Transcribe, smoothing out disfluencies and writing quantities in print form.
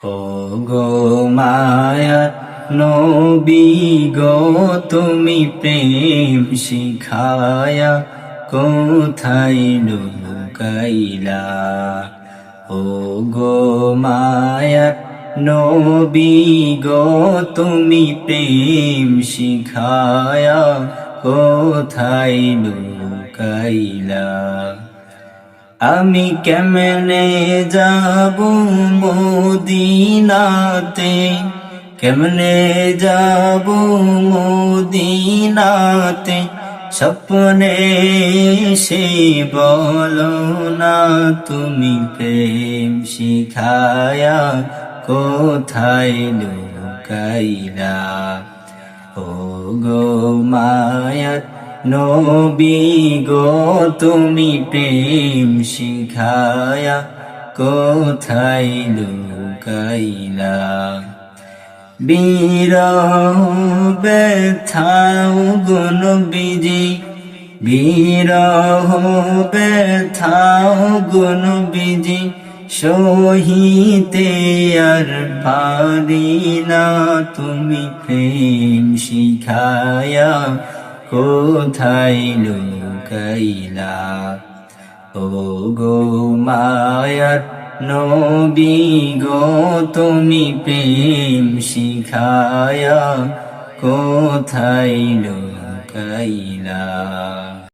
ও গো মায়ার নবী গো, তুমি প্রেম শিখায়া কোথায় লুকাইলা। ও গো মায়ার নবী গো, তুমি প্রেম শিখায়া কোথায় লুকাইলা। আমি কেমনে যাব মদিনাতে, কেমনে যাব মদিনাতে, স্বপ্নে সে বলো না তুমি প্রেম শিখায়া কোথায় লুকাইলা। ও গো মায়ার নবী গো, তুমি প্রেম শিখায়া কোথায় লুকাইলা। বিরহ ব্যথাও গো নবীজি, বিরহ ব্যথাও গো নবীজি, সহিতে আর পারি না তুমি প্রেম শিখায়া কোথায় লুকাইলা। ও গো মায়ার নবী গো, তুমি প্রেম শিখায়া কোথায় লুকাইলা।